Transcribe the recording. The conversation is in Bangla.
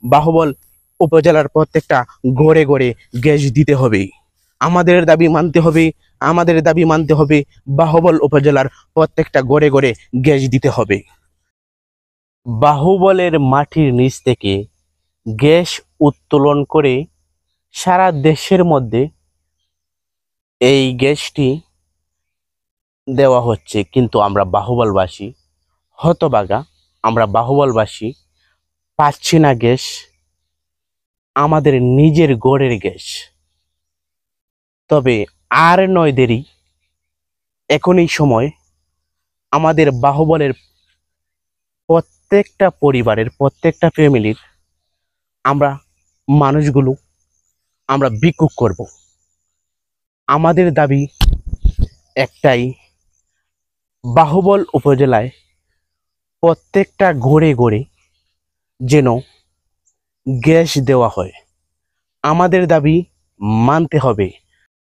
বাহুবল উপজেলার প্রত্যেকটা ঘরে ঘরে গ্যাস দিতে হবে। আমাদের দাবি মানতে হবে, আমাদের দাবি মানতে হবে। বাহুবল উপজেলার প্রত্যেকটা ঘরে ঘরে গ্যাস দিতে হবে। বাহুবলের মাটির নিচ থেকে গ্যাস উত্তোলন করে সারা দেশের মধ্যে এই গ্যাসটি দেওয়া হচ্ছে, কিন্তু আমরা বাহুবলবাসী হতবাগা, আমরা বাহুবলবাসী পাচ্ছি না গ্যাস, আমাদের নিজের গড়ের গ্যাস। তবে আর নয় দেরি, এখনই সময় আমাদের বাহুবলের প্রত্যেকটা পরিবারের প্রত্যেকটা ফ্যামিলির আমরা মানুষগুলো আমরা বিক্ষোভ করব। আমাদের দাবি একটাই, বাহুবল উপজেলায় প্রত্যেকটা ঘরে ঘরে যেন গ্যাস দেওয়া হয়। আমাদের দাবি মানতে হবে।